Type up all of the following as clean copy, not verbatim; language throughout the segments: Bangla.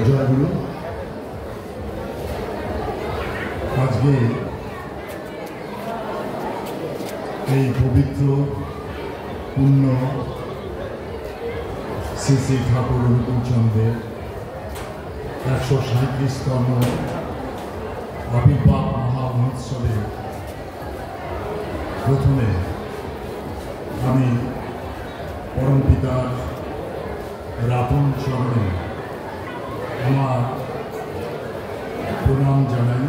জয়গুরু। আজকে এই পবিত্র পূর্ণ শ্রী শ্রী ঠাকুর অনুকূলচন্দ্রের 137তম আবির্ভাব মহামহোৎসবে প্রথমে আমি পরমপিতার রাতুল চরণে আমার প্রণাম জানাই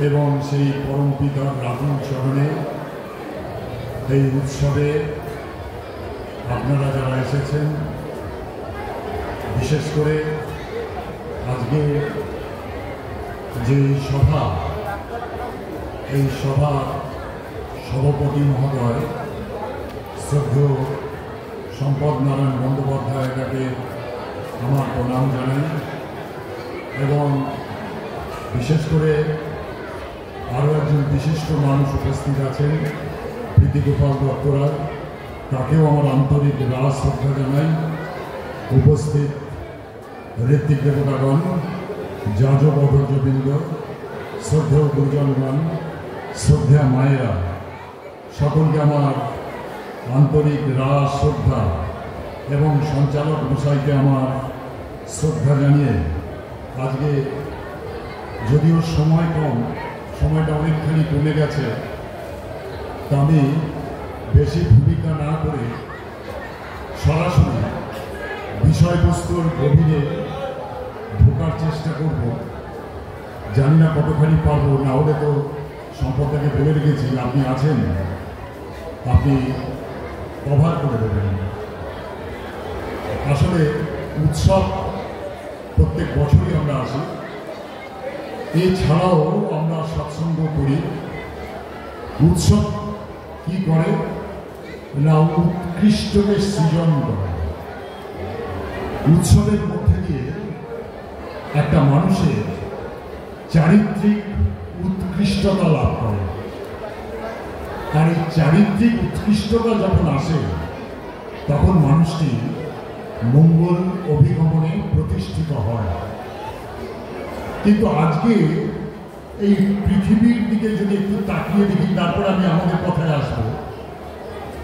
এবং সেই পরমপিতার রাতুল চরণে এই উৎসবে আপনারা যারা এসেছেন, বিশেষ করে আজকে যে সভা, এই সভার সভাপতি মহোদয় শ্রদ্ধেয় সম্পদ নারায়ণ বন্দ্যোপাধ্যায়, তাকে আমার প্রণাম জানাই এবং বিশেষ করে আরও একজন বিশিষ্ট মানুষ উপস্থিত আছেন, প্রীতিগোপাল দত্তরায়, তাকেও আমার আন্তরিক রাজ শ্রদ্ধা জানাই। উপস্থিত ঋত্বিক দেবতাগণ, যাজক অধর্যবৃন্দ, শ্রদ্ধেয় গুরুজনগণ, শ্রদ্ধা মায়েরা, সকলকে আমার আন্তরিক রাজ শ্রদ্ধা এবং সঞ্চালক মশাইকে আমার শ্রদ্ধা জানিয়ে আজকে যদিও সময় কম, সময়টা অনেকখানি কমে গেছে, তা আমি বেশি ভূমিকা না করে সরাসরি বিষয়বস্তুর গভীরে ঢোকার চেষ্টা করব। জানি না কতখানি পারবো, না হলে তো সম্পদটাকে বলে রেখেছি আপনি আছেন, আপনি কভার করে দেবেন। আসলে উৎসব প্রত্যেক বছরই আমরা আসি, এছাড়াও আমরা সৎসঙ্গ করি। উৎসব কি করে না, উৎকৃষ্টকে সৃজন করে। উৎসবের মধ্যে দিয়ে একটা মানুষের চারিত্রিক উৎকৃষ্টতা লাভ করে, আর এই চারিত্রিক উৎকৃষ্টতা যখন আসে তখন মানুষটি মঙ্গল অভিগমনে প্রতিষ্ঠিত হয়। কিন্তু আজকে এই পৃথিবীর দিকে যদি একটু তাকিয়ে দেখি, তারপর আমি আমাদের কথায় আসবো।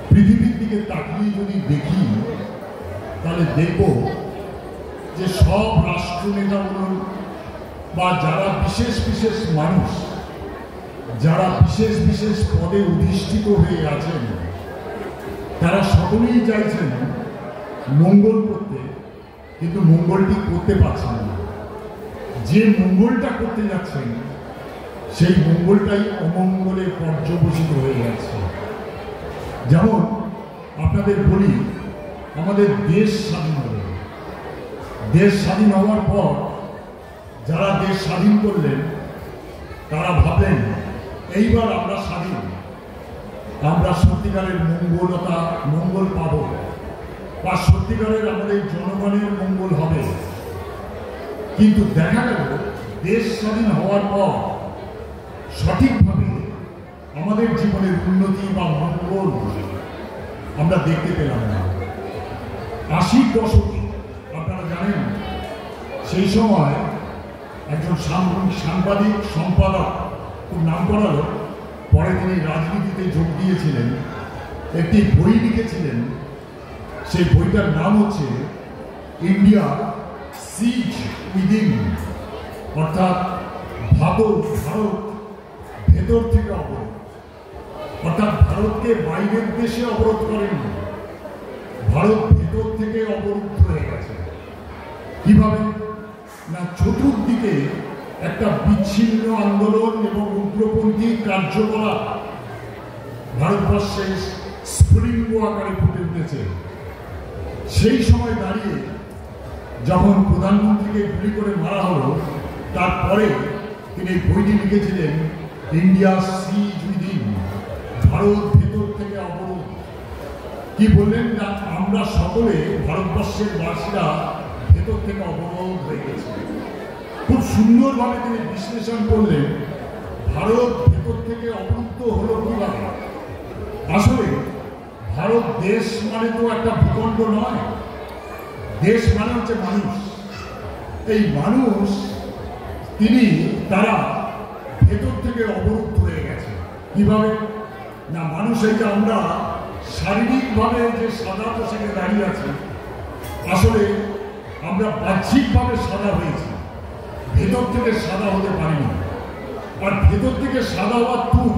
পৃথিবীর দিকে তাকিয়ে যদি দেখি তাহলে দেখব যে সব রাষ্ট্রনেতা বলুন বা যারা বিশেষ বিশেষ মানুষ, যারা বিশেষ বিশেষ পদে অধিষ্ঠিত হয়ে আছেন, তারা সকলেই চাইছেন মঙ্গল করতে, কিন্তু মঙ্গলটি করতে পারছেন না। যে মঙ্গলটা করতে যাচ্ছেন সেই মঙ্গলটাই অমঙ্গলে পর্যবসিত হয়ে যাচ্ছে। যেমন আপনাদের বলি, আমাদের দেশ স্বাধীন হল। দেশ স্বাধীন হওয়ার পর যারা দেশ স্বাধীন করলেন তারা ভাবলেন এইবার আমরা স্বাধীন, আমরা সত্যিকারের মঙ্গল পাব বা সত্যিকারের আমাদের জনগণের মঙ্গল হবে। কিন্তু দেখা গেল দেশ স্বাধীন হওয়ার পর সঠিকভাবে আমাদের জীবনের উন্নতি বা মঙ্গল আমরা দেখতে পেলাম না। 80 দশকে আপনারা জানেন, সেই সময় একজন সাংবাদিক সম্পাদক, খুব নাম করা লোক, পরে তিনি রাজনীতিতে যোগ দিয়েছিলেন, একটি বই লিখেছিলেন। সেই বইটার নাম হচ্ছে ইন্ডিয়া সিজ উইদিন, অর্থাৎ ভারত ভেতর থেকে অবরোধ। অর্থাৎ ভারতকে বাইরের দেশে অবরোধ করেননি, ভারত ভেতর থেকে অবরুদ্ধ হয়ে গেছে। কিভাবে না, চতুর্দিকে একটা বিচ্ছিন্ন আন্দোলন এবং উগ্রপন্থী কার্যকলাপ ভারতবর্ষে স্ফুলিঙ্গ আকারে ফুটে উঠেছে। সেই সময় দাঁড়িয়ে যখন প্রধানমন্ত্রীকে গুলি করে মারা হলো, তারপরে তিনি বইটি লিখেছিলেন ইন্ডিয়া সিজ উইদিন, ভারত ভেতর থেকে অবরোধ। কি বললেন না, আমরা সকলে ভারতবর্ষের বাসীরা ভেতর থেকে অবরোধ হয়ে গেছে। খুব সুন্দরভাবে তিনি বিশ্লেষণ করলেন ভারত ভেতর থেকে অবরুদ্ধ হলো কিভাবে। আসলে ভারত দেশ মানে তো একটা ভূখণ্ড নয়, দেশ মানে হচ্ছে মানুষ। এই মানুষ তারা ভেতর থেকে অবরুদ্ধ হয়ে গেছে। কিভাবে না, মানুষ এই যে আমরা শারীরিকভাবে যে সাদা পোশাকে দাঁড়িয়ে আছি, আসলে আমরা বাহ্যিকভাবে সাদা হয়েছি, ভেতর থেকে সাদা হতে পারিনি। আর ভেতর থেকে সাদা হওয়ার তুক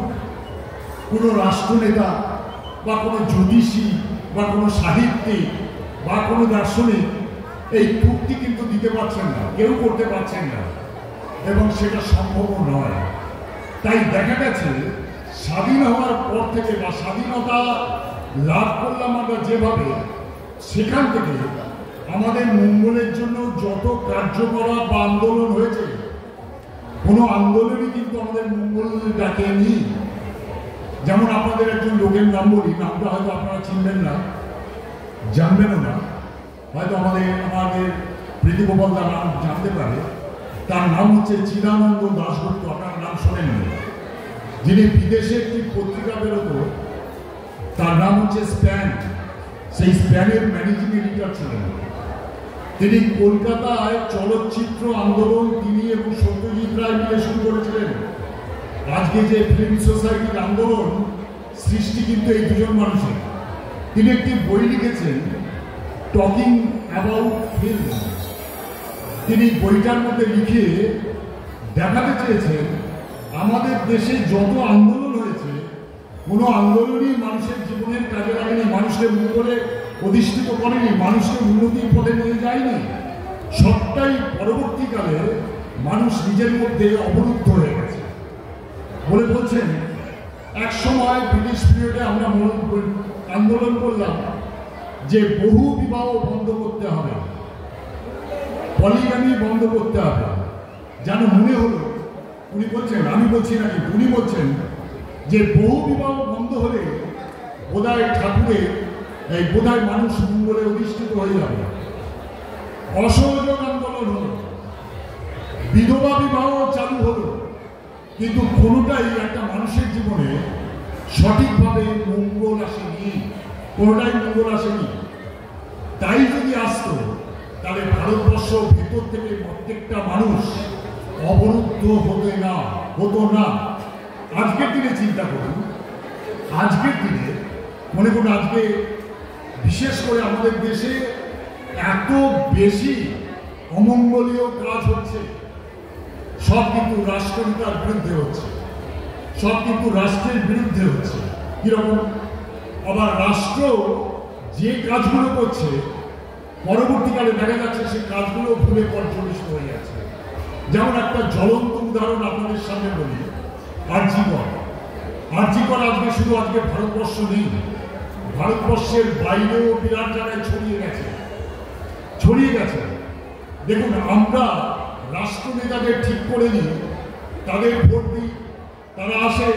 কোনো রাষ্ট্রনেতা বা কোনো জ্যোতিষী বা কোনো সাহিত্যিক বা কোনো দার্শনিক এই তুকটি কিন্তু দিতে পারছেন না, কেউ করতে পারছেন না, এবং সেটা সম্ভব নয়। তাই দেখা গেছে স্বাধীন হওয়ার পর থেকে বা স্বাধীনতা লাভ করলাম আমরা যেভাবে, সেখান থেকে আমাদের মঙ্গলের জন্য যত কার্যকলাপ বা আন্দোলন হয়েছে, কোনো আন্দোলনই কিন্তু আমাদের মঙ্গল ডাকেনি। যেমন আপনাদের একজন লোকের নাম বলি, নামটা হয়তো আপনারা চিনবেন না, জানবেনও না, হয়তো আমাদের প্রীতিগোপাল দা নাম জানতে পারে। তার নাম হচ্ছে চিদানন্দ দাশগুপ্ত, আপনার নাম শোনেননি? যিনি বিদেশে একটি পত্রিকা বেরোতো, তার নাম হচ্ছে স্প্যান, সেই স্প্যানের ম্যানেজিং এডিটর ছিলেন। তিনি কলকাতায় চলচ্চিত্র আন্দোলন তিনি এবং সত্যজিৎ রায় মিলে শুরু করেছিলেন। আজকে যে ফিল্ম সোসাইটির আন্দোলন সৃষ্টি কিন্তু এই দুজন মানুষের। তিনি একটি বই লিখেছেন, টকিং অ্যাবাউট ফিল্ম। তিনি বইটার মধ্যে লিখে দেখাতে চেয়েছেন আমাদের দেশে যত আন্দোলন হয়েছে, কোনো আন্দোলনই মানুষের জীবনের কাজে লাগেনি, মানুষকে মঙ্গলে অধিষ্ঠিত করেনি, মানুষকে উন্নতির পথে নিয়ে যায়নি। সবটাই পরবর্তীকালে মানুষ নিজের মধ্যে অবরুদ্ধ হয়ে গেছে বলে বলছেন। এক সময় ব্রিটিশ পিরিয়ডে আমরা আন্দোলন করলাম যে বহু বিবাহ বন্ধ করতে হবে, পলিগামি বন্ধ করতে হবে। যেন মনে হলো, উনি বলছেন, আমি বলছি নাকি, উনি বলছেন যে বহু বিবাহ বন্ধ হলে বোধহয় বোধহয় মানুষ মঙ্গলে অধিষ্ঠিত হয়ে যাবে। অসহযোগ আন্দোলন হলো, বিধবা বিবাহ চালু হলো, কিন্তু কোনোটাই একটা মানুষের জীবনে সঠিকভাবে মঙ্গল আসেনি, কোনোটাই মঙ্গল আসেনি। তাই যদি আসতো, তাহলে ভারতবর্ষ ভেতর থেকে প্রত্যেকটা মানুষ অবরুদ্ধ হতো না। আজকের দিনে চিন্তা করুন, আজকের দিনে মনে করুন, আজকে বিশেষ করে আমাদের দেশে এত বেশি অমঙ্গলীয় কাজ হচ্ছে, সব কিন্তু রাষ্ট্রনেতার বিরুদ্ধে হচ্ছে, সব কিন্তু রাষ্ট্রের বিরুদ্ধে হচ্ছে। কিরকম? আবার রাষ্ট্র যে কাজগুলো করছে, পরবর্তীকালে দেখা যাচ্ছে সেই কাজগুলো ভুলে পর্যবেসিত হয়ে যাচ্ছে। যেমন একটা জ্বলন্ত উদাহরণ আপনাদের সামনে বলি, আরজিকর। আজকে শুধু আজকে ভারতবর্ষ নেই, ভারতবর্ষের বাইরেও বিরাট জায়গায় ছড়িয়ে গেছে। দেখুন, আমরা রাষ্ট্রনেতাদের ঠিক করে দিই, তাদের ভোট দিই, তারা আসে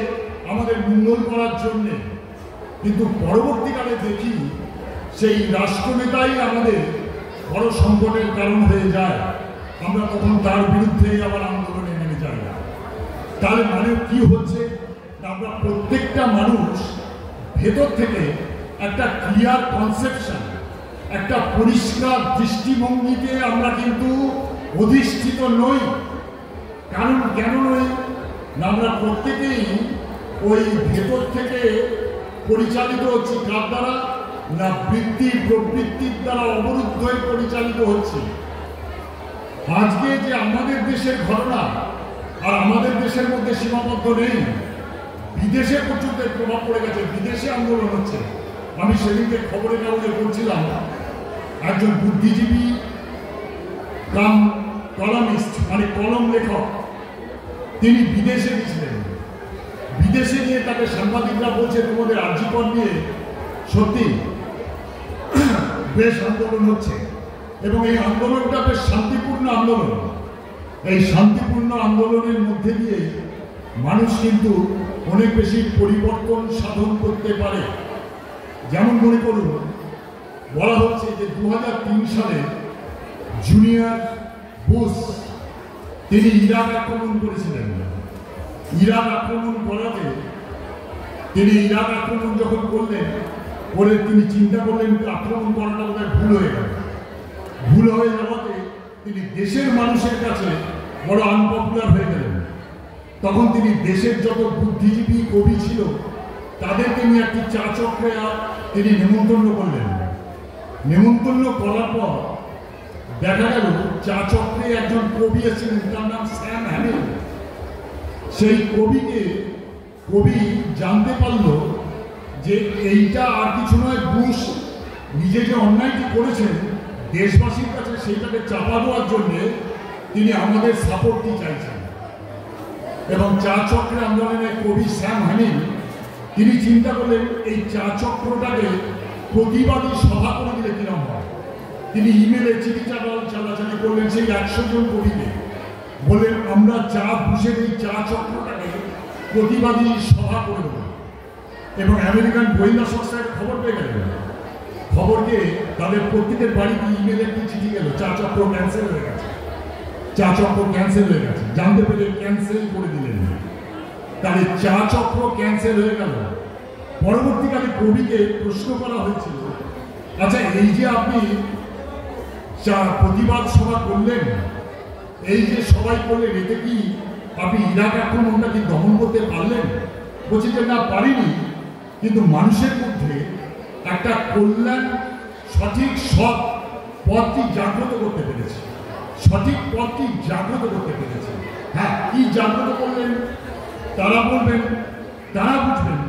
আমাদের মঙ্গল করার জন্যে, কিন্তু পরবর্তীকালে দেখি সেই রাষ্ট্রনেতাই আমাদের বড় সংকটের কারণ হয়ে যায়। আমরা তখন তার বিরুদ্ধে আবার আন্দোলনে নেমে যাই। তাহলে মানে কি হচ্ছে? আমরা প্রত্যেকটা মানুষ ভেতর থেকে একটা ক্লিয়ার কনসেপশন, একটা পরিষ্কার দৃষ্টিভঙ্গিতে আমরা কিন্তু অধিষ্ঠিত নই। কারণ কেন নই? না, আমরা প্রত্যেকেই ওই ভেতর থেকে পরিচালিত হচ্ছি। কার দ্বারা? না, বৃত্তি প্রবৃত্তির দ্বারা অবরুদ্ধ হয়ে পরিচালিত হচ্ছে। আজকে যে আমাদের দেশের ঘটনা, আর আমাদের দেশের মধ্যে সীমাবদ্ধ নেই, বিদেশে প্রচুর প্রভাব পড়ে গেছে, বিদেশে আন্দোলন হচ্ছে। আমি সেদিনকে খবরের কাগজে পড়ছিলাম, একজন বুদ্ধিজীবী কাম কলামিস্ট, মানে কলম লেখক, তিনি বিদেশে গেছিলেন। বিদেশে গিয়ে তাকে সাংবাদিকরা বলছে, তোমাদের আরজিকর নিয়ে সত্যি বেশ আন্দোলন হচ্ছে, এবং এই আন্দোলনটা বেশ শান্তিপূর্ণ আন্দোলন। এই শান্তিপূর্ণ আন্দোলনের মধ্যে দিয়ে মানুষ কিন্তু অনেক বেশি পরিবর্তন সাধন করতে পারে। যেমন মনে করুন, বলা হচ্ছে যে 2003 সালে জুনিয়র বুশ তিনি ইরাক আক্রমণ করেছিলেন। ইরাক আক্রমণ করাতে তিনি ইরাক আক্রমণ যখন করলেন, তিনি চিন্তা করলেন আক্রমণ করাটা বোধহয় ভুল হয়ে গেল। ভুল হয়ে যাওয়াতে তিনি দেশের মানুষের কাছে বড় আনপপুলার হয়ে গেলেন। তখন তিনি দেশের যত বুদ্ধিজীবী কবি ছিল তাদেরকে নিয়ে একটি চা চক্রে তিনি নেমন্তন্ন করলেন। নেমন্তন্ন করার পর দেখা গেল চা চক্রে একজন কবি এসেছিলেন, তার নাম স্যাম হ্যামিল। সেই কবি জানতে পারল যে এইটা আর কিছু নয়, বুশ নিজে যে অন্যায়টি করেছেন দেশবাসীর কাছে সেইটাকে চাপা দেওয়ার জন্য তিনি আমাদের সাপোর্টটি চাইছেন। এবং চা চক্রে আন্দোলনের কবি স্যাম হ্যামিল তিনি চিন্তা করলেন এই চা চক্রটাকে প্রতিবাদী সভা করে দিলে কিরম হয়। তিনি ইমেলে চিঠি চালাচালি করলেন সেই 100 জন কবিকে, বললেন আমরা বুশের এই চা চক্রটাকে প্রতিবাদী সভা করে দেব। এবং আমেরিকান গোয়েন্দা সংস্থায় খবর পেয়ে গেলেন। খবরকে তাদের প্রত্যেকের বাড়িতে ইমেলে একটি চিঠি গেল, চা চক্র ক্যান্সেল হয়ে গেছে, চা চক্র ক্যান্সেল হয়ে গেছে। জানতে পেরে ক্যান্সেল করে দিলেন। তাহলে চা চক্র ক্যান্সেল হয়ে গেল। পরবর্তীকালে কবিকে প্রশ্ন করা হয়েছিল, আচ্ছা এই যে আপনি প্রতিবাদ সভা করলেন, এই যে সবাই করলেন, এতে কি আপনি ইরাক আক্রমণটা কি দমন করতে পারলেন? বলছি যে না, পারিনি, কিন্তু মানুষের মধ্যে একটা কল্যাণ সঠিক সৎ পথটি জাগ্রত করতে পেরেছে, সঠিক পথটি জাগ্রত করতে পেরেছে। হ্যাঁ, কি জাগ্রত করলেন তারা বলবেন, তারা বুঝবেন,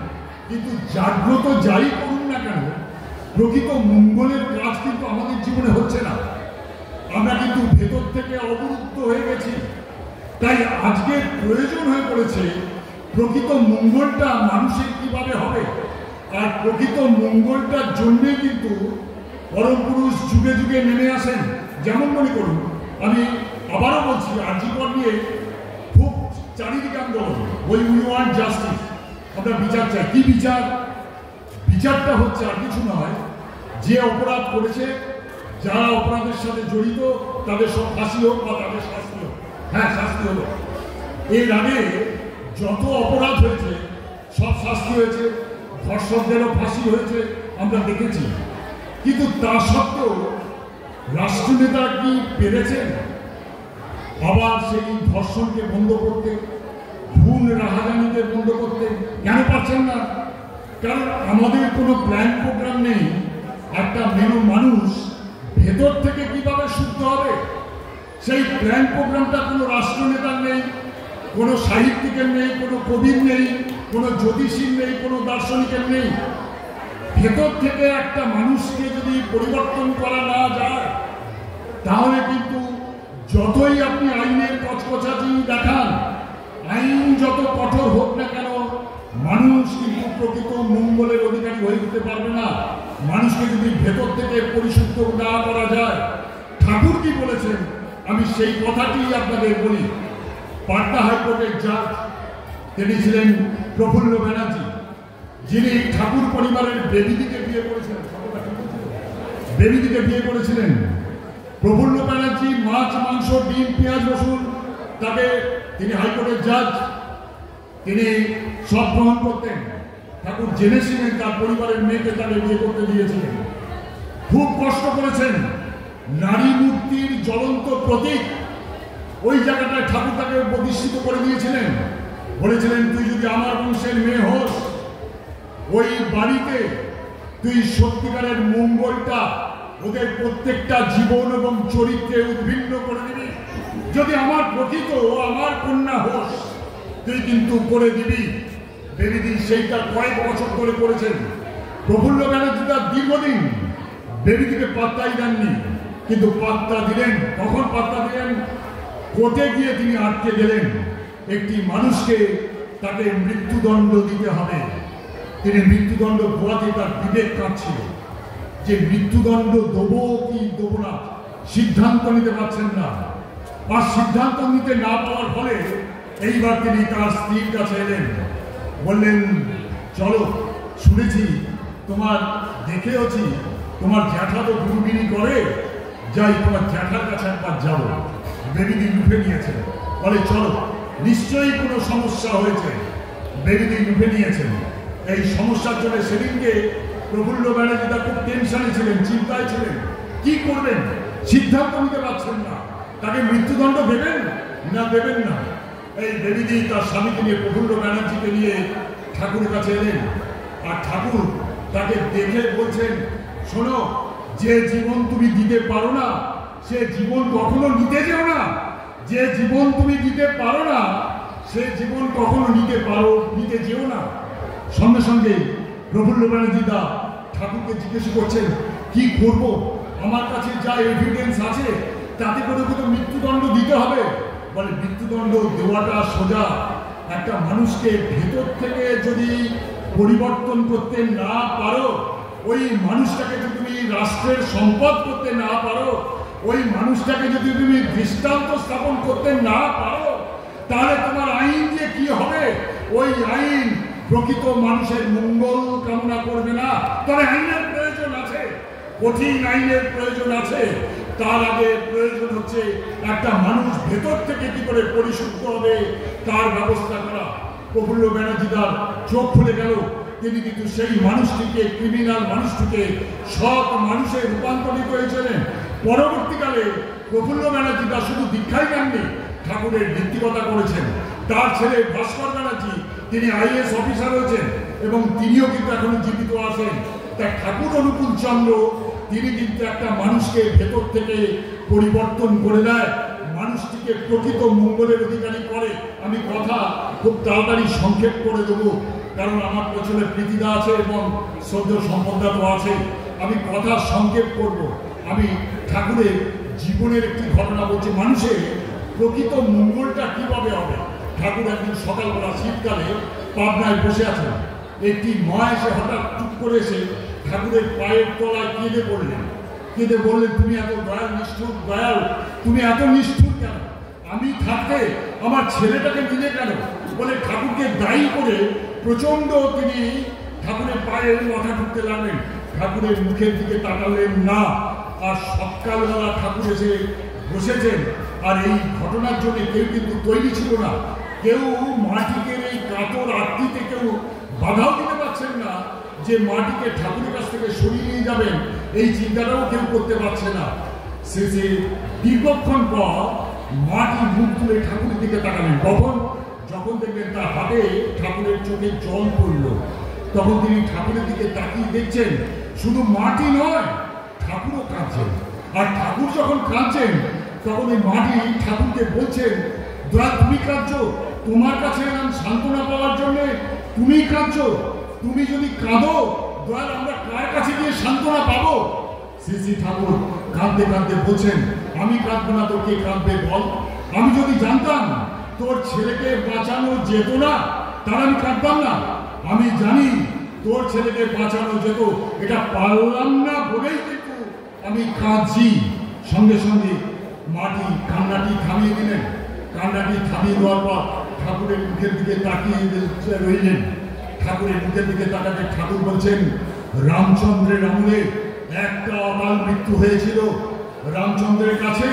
কিন্তু জাগ্রত যাই করুন না কেন প্রকৃত মঙ্গলের কাজ কিন্তু আমাদের জীবনে হচ্ছে না। আমরা কিন্তু ভেতর থেকে অবরুদ্ধ হয়ে গেছি। তাই আজকে প্রয়োজন হয়ে পড়েছে প্রকৃত মঙ্গলটা মানুষের কিভাবে হবে। আর প্রকৃত মঙ্গলটার জন্যে কিন্তু পরম পুরুষ যুগে যুগে নেমে আসেন। যেমন মনে করুন, আমি আবারও বলছি, আরজিকর নিয়ে খুব চারিদিকে আন্দোলন, উই ওয়ান্ট জাস্টিস, আমরা বিচার চাই। কি বিচার? বিচারটা হচ্ছে আর কিছু নয়, যে অপরাধ করেছে, যারা অপরাধের সাথে জড়িত তাদের সব ফাঁসি হোক বা তাদের শাস্তি হোক। হ্যাঁ, শাস্তি হলো। এর আগে যত অপরাধ হয়েছে সব শাস্তি হয়েছে, ধর্ষকদেরও ফাঁসি হয়েছে, আমরা দেখেছি। কিন্তু তা সত্ত্বেও রাষ্ট্রনেতা কি পেরেছেন আবার সেই ধর্ষণকে বন্ধ করতে, খুন রাহাজানিকে বন্ধ করতে? কেন পারছেন না? কারণ আমাদের কোনো প্ল্যান প্রোগ্রাম নেই। একটা মানুষ ভেতর থেকে কিভাবে শুদ্ধ হবে সেই প্ল্যান প্রোগ্রামটা কোনো রাষ্ট্রনেতার নেই, কোনো সাহিত্যিকের নেই, কোনো কবির নেই, কোনো জ্যোতিষীর নেই, কোনো দার্শনিকের নেই। ভেতর থেকে একটা মানুষকে যদি পরিবর্তন করা না যায় তাহলে কিন্তু যতই আপনি আইনের কচকচাটি দেখান, আইন যত কঠোর হোক না কেন, মানুষ কিন্তু প্রকৃত মঙ্গলের অধিকারী হয়ে উঠতে পারবে না। মানুষকে যদি ভেতর থেকে পরিশুদ্ধ না করা যায়। ঠাকুর কি বলেছেন আমি সেই কথাটি আপনাদের বলি। পাটনা হাইকোর্টের জাজ তিনি ছিলেন প্রফুল্ল ব্যানার্জি, যিনি ঠাকুর পরিবারের বেবিদিকে বিয়ে করেছিলেন। বেবিদিকে বিয়ে করেছিলেন প্রফুল্ল ব্যানার্জি। মাছ, মাংস, ডিম, পেঁয়াজ, রসুন তাকে, তিনি হাইকোর্টের জাজ, তিনি সব গ্রহণ করতেন। ঠাকুর জেনেছিলেন তার পরিবারের মেয়েকে তাকে বিয়ে করতে দিয়েছিলেন। খুব কষ্ট করেছেন। নারী মুক্তির জ্বলন্ত প্রতীক ওই জায়গাটায় ঠাকুর তাকে প্রতিষ্ঠিত করে দিয়েছিলেন। বলেছিলেন তুই যদি আমার বংশের মেয়ে হোস, ওই বাড়িতে তুই সত্যিকারের মঙ্গলটা ওদের প্রত্যেকটা জীবন এবং চরিত্রে উদ্ভিন্ন করে দিবি। যদি আমার প্রকৃত আমার কন্যা হোস তুই কিন্তু করে দিবি। বেবিদি সেইটা কয়েক বছর ধরে করেছেন। প্রফুল্ল ব্যানার্জি তার দীর্ঘদিন বেবিদিকে পাত্তাই দেননি, কিন্তু পাত্তা দিলেন। কখন পাত্তা দিলেন? কোর্টে গিয়ে তিনি আটকে গেলেন। একটি মানুষকে তাকে মৃত্যুদণ্ড দিতে হবে। তিনি মৃত্যুদণ্ড দেওয়াতে তার বিবেক কাঁদছিল যে মৃত্যুদণ্ড দেবো কি দেবো না, সিদ্ধান্ত নিতে পারছেন না। আর সিদ্ধান্ত নিতে না পাওয়ার ফলে এইবার তিনি তার স্ত্রীর কাছে এলেন, বললেন চলো, শুনেছি তোমার, দেখেওছি তোমার জ্যাঠা তো গুরুগিরি করে, যাই তোমার জ্যাঠার কাছে একবার যাবো। বেবিদি লুফে নিয়েছেন, বলে চলো, নিশ্চয়ই কোনো সমস্যা হয়েছে। বেবিদি লুফে নিয়েছেন। এই সমস্যার জন্য সেদিনকে প্রফুল্ল ব্যানার্জি তার খুব টেনশনে ছিলেন, চিন্তায় ছিলেন, কি করবেন। সিদ্ধান্ত নিতে পারছেন না, তাকে মৃত্যুদণ্ড দেবেন না দেবেন না। এই দেবীদি তার স্বামীকে নিয়ে, প্রফুল্ল ব্যানার্জিকে নিয়ে ঠাকুরের কাছে এলেন, আর ঠাকুর তাকে দেখে বলছেন, শোনো, যে জীবন তুমি দিতে পারো না সে জীবন কখনো নিতে যেও না, যে জীবন তুমি দিতে পারো না সে জীবন কখনো নিতে যেও না। সঙ্গে সঙ্গে প্রফুল্ল ব্যানার্জি দা ঠাকুরকে জিজ্ঞেস করছেন, কি করব, আমার কাছে যা এভিডেন্স আছে তাতে করে তো মৃত্যুদণ্ড দিতে হবে। বলে, মৃত্যুদণ্ড দেওয়াটা সোজা, একটা মানুষকে ভেতর থেকে যদি পরিবর্তন করতে না পারো, ওই মানুষটাকে যদি তুমি রাষ্ট্রের সম্পদ করতে না পারো, ওই মানুষটাকে যদি তুমি দৃষ্টান্ত স্থাপন করতে না পারো, তাহলে তোমার আইন দিয়ে কি হবে? ওই আইন প্রকৃত মানুষের মঙ্গল কামনা করবে না। তবে আইনের প্রয়োজন আছে, কঠিন আইনের প্রয়োজন আছে। তার আগে প্রয়োজন হচ্ছে একটা মানুষ ভেতর থেকে কি করে পরিশুদ্ধ হবে তার ব্যবস্থা করা। প্রফুল্ল ব্যানার্জিদার চোখ খুলে গেল, তিনি কিন্তু সেই মানুষটিকে, ক্রিমিনাল মানুষটিকে সৎ মানুষে রূপান্তরিত হয়েছিলেন। পরবর্তীকালে প্রফুল্ল ব্যানার্জিদা শুধু দীক্ষাই নেননি, ঠাকুরের নীতিকতা করেছেন। তার ছেলে ভাস্কর ব্যানার্জি, তিনি আইএস অফিসার হয়েছেন এবং তিনিও কিন্তু এখনো জীবিত আছেন। তাই ঠাকুর অনুকূল চন্দ্র, তিনি কিন্তু একটা মানুষকে ভেতর থেকে পরিবর্তন করে দেয়, মানুষটিকে প্রকৃত মঙ্গলের অধিকারী করে। আমি কথা খুব তাড়াতাড়ি সংক্ষেপ করে দেবো, কারণ আমার পেছনে প্রীতিদা আছে এবং শ্রদ্ধ সম্পদা তো আছে। আমি কথা সংক্ষেপ করব। আমি ঠাকুরের জীবনের একটি ঘটনা বলছি, মানুষের প্রকৃত মঙ্গলটা কিভাবে হবে। ঠাকুর একদিন সকালবেলা শীতকালে পাবনায় বসে আছেন, একটি মা এসে হঠাৎ চুপ করে এসে ঠাকুরের পায়ের তলায় কেঁদে বললেন, তুমি এত দয়াল নিষ্ঠুর, দয়াল তুমি এত নিষ্ঠুর কেন? আমি থাকতে আমার ছেলেটাকে দিলে কেন? বলে ঠাকুরকে দায়ী করে প্রচন্ড তিনি ঠাকুরের পায়ে মাথা ঠুকতে লাগলেন। ঠাকুরের মুখের দিকে তাকালেন না। আর সকালবেলা ঠাকুর এসে বসেছেন, আর এই ঘটনার জন্য কেউ কিন্তু তৈরি ছিল না। কেউ মাটিকে এই কাতর আরতিতে কেউ বাধাও দিতে পারছেন না যে মাটিকে ঠাকুরের কাছ থেকে সরিয়ে নিয়ে যাবেন, এই চিন্তাটাও কেউ করতে পারছে না। শেষে দীর্ঘক্ষণ পর মাটি মুখ তুলে ঠাকুরের দিকে তাকালেন। যখন দেখলেন তার হাতে ঠাকুরের চোখে জল পড়ল, তখন তিনি ঠাকুরের দিকে তাকিয়ে দেখছেন, শুধু মাটি নয়, ঠাকুরও কাঁদছেন। আর ঠাকুর যখন কাঁদছেন, তখন এই মাটি ঠাকুরকে বলছেন, দয়া তুমি কাঁদছো, তোমার কাছে এলাম সান্ত্বনা পাওয়ার জন্য, তুমি কাঁদছো। তুমি যদি কাঁদো, দয়াল আমরা কার কাছে গিয়ে সান্ত্বনা পাবো? শ্রী ঠাকুর কাঁদতে কাঁদতে বলছেন, আমি কাঁদবো না তো কে কাঁদবে বল? আমি যদি জানতাম তোর ছেলেকে বাঁচানো যেত না, তার আমি কাঁদতাম না। আমি জানি তোর ছেলেকে বাঁচানো যেত, এটা পারলাম না বলেই কিন্তু আমি কাঁদছি। সঙ্গে সঙ্গে মাটি কান্নাটি থামিয়ে দিলেন। কান্নাটি থামিয়ে দেওয়ার পর ঠাকুরের মুখের দিকে তাকিয়ে রইলেন। ঠাকুরের মুখের দিকে তাকাতে ঠাকুর বলছেন, রামচন্দ্রের আমলে একটা অকাল মৃত্যু হয়েছিল। রামচন্দ্রের কাছে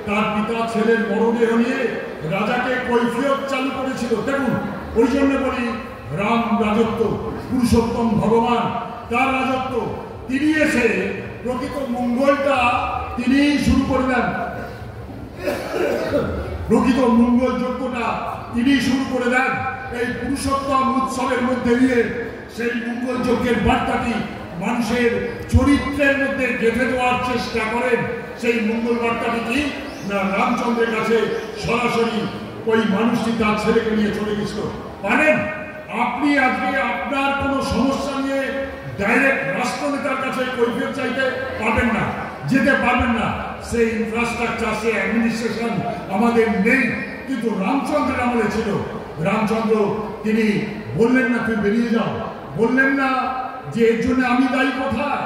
তার পিতা ছেলের মরদেহ নিয়ে রাজাকে কৈফিয়ত চালু করেছিল। দেখুন, ওই জন্য বলি রাম রাজত্ব, পুরুষোত্তম ভগবান তার রাজত্ব। তিনি এসে প্রকৃত মঙ্গলটা তিনি শুরু করে দেন, প্রকৃত মঙ্গল যজ্ঞটা তিনি শুরু করে দেন। এই পুরুষোত্তম উৎসবের মধ্যে দিয়ে সেই মঙ্গল যজ্ঞের বার্তাটি মানুষের চরিত্রের মধ্যে গেঁথে দেওয়ার চেষ্টা করেন। সেই মঙ্গল বার্তাটি কি না, রামচন্দ্রের কাছে সরাসরি ওই মানুষটি তার ছেলেকে নিয়ে চলে গেছিল। পারেন আপনি আজকে আপনার কোনো সমস্যা নিয়ে ডাইরেক্ট রাষ্ট্রনেতার কাছে কৈফিয়ত চাইতে পারবেন না, যেতে পারবেন না। সেই ইনফ্রাস্ট্রাকচার, সেই অ্যাডমিনিস্ট্রেশন আমাদের নেই, কিন্তু রামচন্দ্রের আমলে ছিল। রামচন্দ্র তিনি বললেন না তুই বেরিয়ে যাও, বললেন না যে এর জন্য আমি দায়ী কোথায়,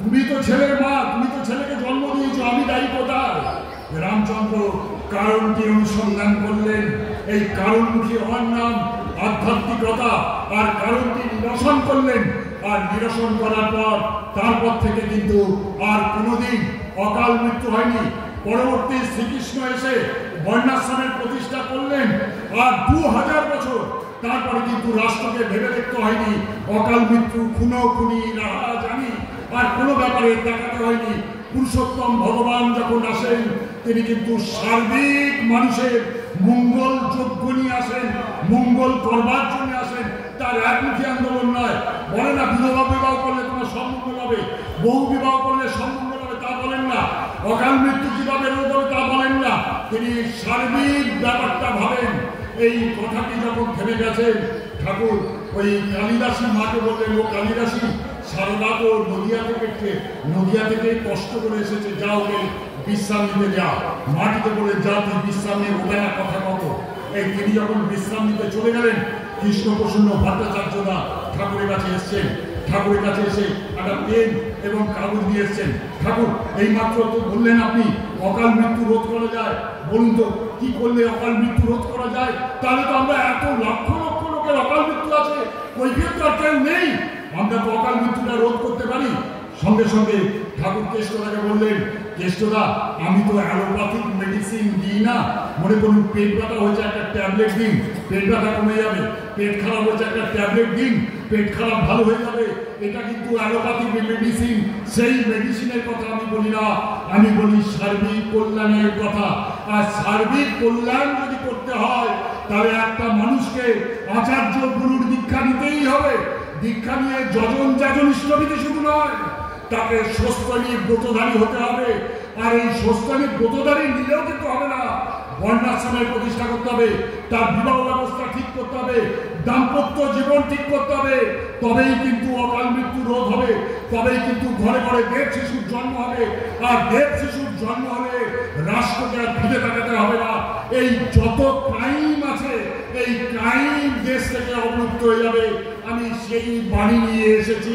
তুমি তো ছেলের মা, তুমি তো ছেলেকে জন্ম দিয়েছো, আমি দায়ী কোথায়? রামচন্দ্র কারণটি অনুসন্ধান করলেন। এই কারণমুখী হওয়ার নাম আধ্যাত্মিকতা। আর কারণটি নিরসন করলেন, আর নিরসন করার পর তারপর থেকে কিন্তু আর কোনোদিন অকাল মৃত্যু হয়নি। পরবর্তী শ্রীকৃষ্ণ এসে বর্ণাশ্রমের প্রতিষ্ঠা করলেন, আর 2000 বছর তারপরে কিন্তু রাষ্ট্রকে ভেবে দেখতে হয়নি। অকাল মৃত্যু, খুনোখুনি, রাহাজানি আর কোনো ব্যাপারে তাকাতে হয়নি। পুরুষোত্তম ভগবান যখন আসেন তিনি কিন্তু সার্বিক মানুষের মঙ্গল যোগ্য নিয়ে আসেন, মঙ্গল করবার জন্য আসেন। তার একমুখী আন্দোলন নয়। বলে না বিধবা বিবাহ করলে তোমার সম্মঙ্গল হবে, বহু বিবাহ করলে সম্মঙ্গল হবে, তা বলেন না। অকাল মৃত্যু কিভাবে রোধ হবে তা বলেন না। তিনি সার্বিক ব্যাপারটা ভাবেন। এই কথাটি যখন থেমে গেছেন, ঠাকুর ওই কালিদাসী মাকে বললেন, ও কালিদাসী, সারদা তো নদিয়া থেকে কষ্ট করে এসেছে, যাও ওকে বিশ্রাম নিতে যাও। মাটিতে বলে যা তুই বিশ্রাম নিয়ে ওটা না কথা কত। এই তিনি যখন বিশ্রাম নিতে চলে গেলেন, কৃষ্ণপ্রসন্ন ভট্টাচার্যরা ঠাকুরের কাছে এসছেন। ঠাকুরের কাছে এসে একটা পেন এবং কাগজ দিয়ে এসছেন। ঠাকুর এই মাত্র তো বললেন আপনি অকাল মৃত্যু রোধ করা যায়, বলুন তো কি করলে অকাল মৃত্যু রোধ করা যায়? তাহলে তো আমরা এত লক্ষ লক্ষ লোকের অকাল মৃত্যু আছে, কৈফিয়ত তো আর কেউ নেই, আমরা তো অকাল মৃত্যুটা রোধ করতে পারি। সঙ্গে সঙ্গে ঠাকুর কেষ্টদাকে বললেন, কেষ্টদা আমি তো অ্যালোপ্যাথিক মেডিসিন দিই না, মনে করুন পেট ব্যথা হয়েছে একটা ট্যাবলেট দিন, পেট ব্যথা কমে যাবে। পেট খারাপ হয়েছে একটা ট্যাবলেট দিন, পেট খারাপ ভালো হয়ে যাবে। এটা কিন্তু অ্যালোপ্যাথিক মেডিসিন, সেই মেডিসিনের কথা আমি বলি না, আমি বলি সার্বিক কল্যাণের কথা। আর সার্বিক কল্যাণ যদি করতে হয় তাহলে একটা মানুষকে আচার্য গুরুর দীক্ষা নিতেই হবে। দীক্ষা নিয়ে যজন যাজন ইষ্টবিধি শুধু নয়, তাকে স্বস্থানিক ব্রতধারী হতে হবে। আর এই স্বস্থানিক ব্রতধারী নিলেও কিন্তু হবে না, বর্ণাশ্রমের প্রতিষ্ঠা করতে হবে, তার বিবাহ ব্যবস্থা ঠিক করতে হবে, দাম্পত্য জীবন ঠিক করতে হবে, তবেই কিন্তু অকাল মৃত্যু রোধ হবে, তবেই কিন্তু ঘরে ঘরে দেব শিশুর জন্ম হবে। আর দেব শিশুর জন্ম হলে রাষ্ট্রকে আর ফিরে তাকাতে হবে না। এই যত ক্রাইম আছে, এই ক্রাইম দেশ থেকে অবলুপ্ত হয়ে যাবে। আমি সেই বাণী নিয়ে এসেছি।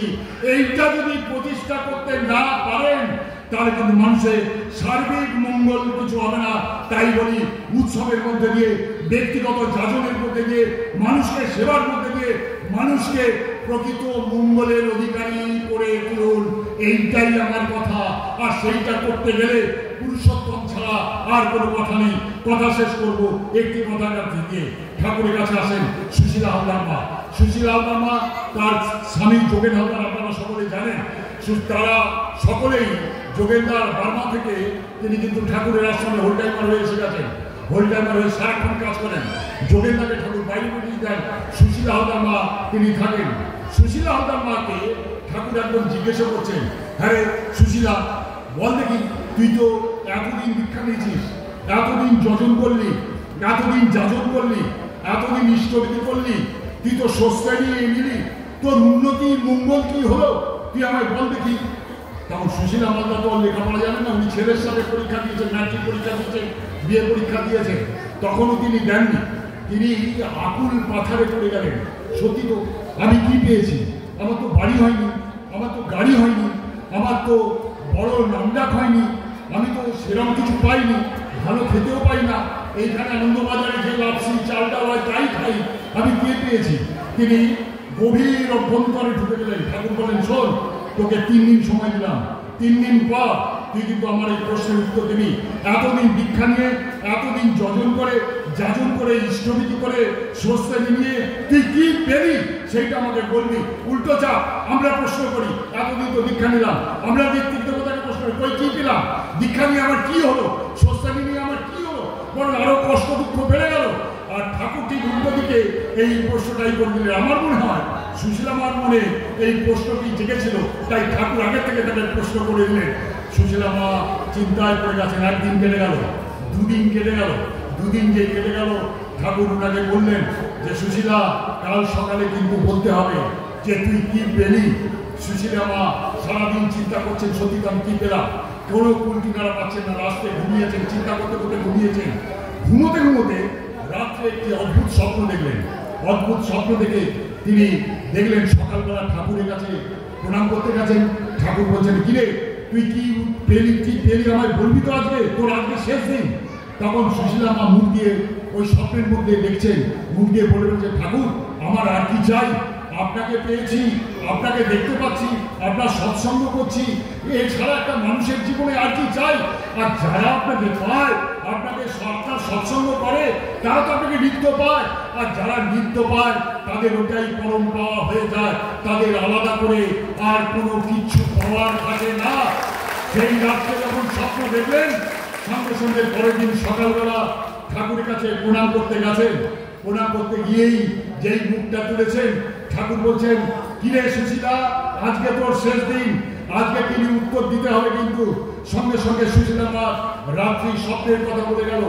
এইটা যদি প্রতিষ্ঠা করতে না পারেন তাহলে কিন্তু মানুষের সার্বিক মঙ্গল কিছু হবে না। তাই বলি উৎসবের মধ্যে দিয়ে, ব্যক্তিগত যাজনের মধ্যে দিয়ে, মানুষকে সেবার মধ্যে দিয়ে মানুষকে প্রকৃত মঙ্গলের অধিকারী করে তুলুন, এইটাই আমার কথা। আর সেইটা করতে গেলে পুরুষোত্তম ছাড়া আর কোনো কথা নেই। কথা শেষ করবো একটি কথাটা দিয়ে। ঠাকুরের কাছে আসেন সুশীলা হালদার মা। সুশীলা হালদার মা, তার স্বামী যোগেন হালদার আপনারা সকলে জানেন। তারা সকলেই যোগেন্দার বার্মা থেকে তিনি কিন্তু ঠাকুরের আশ্রমে হোল টাইমার হয়ে এসে গেছেন। হোল টাইমার হয়ে সারাক্ষণ কাজ করেন। যোগেন্দাকে ঠাকুর বাইরে পাঠিয়ে দেন, সুশীলা হালদার মা তিনি থাকেন। সুশীলা হালদার মাকে ঠাকুর একদম জিজ্ঞাসা করছেন, হ্যাঁ রে সুশীলা, বল দেখি তুই তো এতদিন দীক্ষা নিয়েছিস, এতদিন যজন করলি, এতদিন যাজন করলি, এতদিন ইষ্টবিধি করলি, তুই তো স্বস্থায় নিয়ে নিলি, তোর উন্নতি মঙ্গল কি হলো তুই আমায় বল দেখি। তখন সুশীলা মালদা তো লেখাপড়া জানেন না, উনি ছেলের সাথে পরীক্ষা দিয়েছেন, ম্যাট্রিক পরীক্ষা দিয়েছেন, বিয়ে পরীক্ষা দিয়েছেন, তখনও তিনি দেননি। তিনি আকুল পাথারে পড়ে গেলেন, সত্যি তো আমি কি পেয়েছি? আমার তো বাড়ি হয়নি, আমার তো গাড়ি হয়নি, আমার তো বড় নামডাক হয়নি, আমি তো সেরকম কিছু পাইনি, ভালো খেতেও পাই না, এইখানে আনন্দবাজারে যে লাপসি চালটা হয় তাই খাই, আমি কে পেয়েছি? তিনি গভীর অভ্যন্তরে ঢুকে গেলেন। ঠাকুর বলেন, শোন, তোকে 3 দিন সময় দিলাম, 3 দিন পর তুই কিন্তু আমার এই প্রশ্নের উত্তর দিবি। এতদিন দীক্ষা নিয়ে, এতদিন যাজন করে ইষ্টবিধি করে স্বস্থায় নিয়ে তুই কি পেলি সেইটা আমাকে বলবি। উল্টো চাপ আমরা প্রশ্ন করি, এতদিন তো দীক্ষা নিলাম, আমরা ব্যক্তিগত দেবতাকে প্রশ্ন করি, কই কি পেলাম? দীক্ষা নিয়ে আমার কি হলো? স্বস্থায় নিয়ে আমার কি হলো? বরং আরো কষ্ট দুঃখ বেড়ে গেল। আর ঠাকুর ঠিক উল্টো দিকে এই প্রশ্নটাই করে দিলেন। আমার মনে হয় সুশীলা মার মনে এই প্রশ্নটি জেগেছিল, তাই ঠাকুর আগে থেকে তাদের প্রশ্ন করে দিলেন। সুশীলা মা চিন্তায় পড়ে গেছেন। 1 দিন কেটে গেল, 2 দিন কেটে গেল, 2 দিন যে কেটে গেল, ঠাকুর ওনাকে বললেন যে সুশীলা, কাল সকালে কিন্তু বলতে হবে যে তুই কি পেলি। সুশীলা মা সারাদিন চিন্তা করছেন, সত্যি আমি কি পেলাম? কোনো কুল কিনারা পাচ্ছেন না, রাস্তায় ঘুমিয়েছেন, চিন্তা করতে করতে ঘুমিয়েছেন। ঘুমোতে ঘুমোতে রাত্রে একটি অদ্ভুত স্বপ্ন দেখলেন। অদ্ভুত স্বপ্ন দেখে তিনি দেখলেন সকালবেলা ঠাকুরের কাছে প্রণাম করতে গেছেন। ঠাকুর বলছেন, কিরে তুই কি পেলি আমায় বলবি তো, আজকে তোর আজকে শেষ দিন। তখন সুশীলা মা মুখ দিয়ে ওই স্বপ্নের মধ্যে দেখছেন, মুখ দিয়ে বলে বলছে, ঠাকুর আমার আর কি চাই? আপনাকে পেয়েছি, আপনাকে দেখতে পাচ্ছি, আপনার সৎসঙ্গ করছি, এছাড়া একটা মানুষের জীবনে আর কি চাই? আর যারা আপনাকে পায়, আপনাকে আপনার সৎসঙ্গ করে, তারা তো আপনাকে নিত্য পায়। আর যারা নিত্য পায় তাদের ওটাই পরম পাওয়া হয়ে যায়, তাদের আলাদা করে আর কোনো কিছু পাওয়ার থাকে না। সেই রাত্রে যখন স্বপ্ন দেখলেন, সঙ্গে সঙ্গে পরের দিন সকালবেলা ঠাকুরের কাছে প্রণাম করতে গেছেন। প্রণাম করতে গিয়েই যেই মুখটা তুলেছেন, ঠাকুর বলছেন, কিরে সুশীলা, আজকে তোর শেষ দিন, আজকে তিনি উত্তর দিতে হবে। কিন্তু সঙ্গে সঙ্গে সুশীলা মা রাত্রি স্বপ্নের কথা বলে গেল।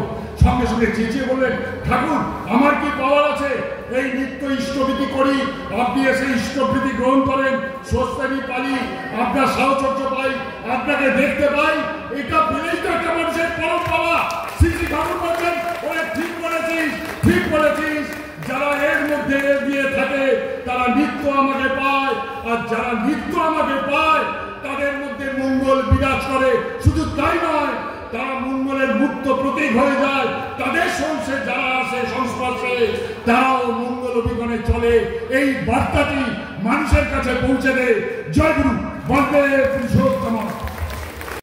সঙ্গে সঙ্গে চেঁচিয়ে বললেন, ঠাকুর আমার কি পাওয়ার আছে? এই নিত্য ইষ্টভীতি করি, আপনি এসে ইষ্টভীতি গ্রহণ করেন, স্বস্তানি পালি, আপনার সাহচর্য পাই, আপনাকে দেখতে পাই, এটা পেলেই তো একটা মানুষের পরম্পরা। শ্রী শ্রী ঠাকুর বলছেন, ওরে ঠিক বলেছিস, ঠিক বলেছিস, যারা এর মধ্যে এগিয়ে থাকে তারা নিত্য আমাকে পায়, আর যারা নিত্য আমাকে পায় তাদের মধ্যে মঙ্গল বিরাজ করে। শুধু তাই নয়, তারা মঙ্গলের মুক্ত প্রতীক হয়ে যায়। তাদের সংস্পর্শে যারা আসে সংস্পর্শে তারাও মঙ্গল অভিগণে চলে। এই বার্তাটি মানুষের কাছে পৌঁছে দেয়। জয় গুরু, বন্দে পুরুষোত্তম।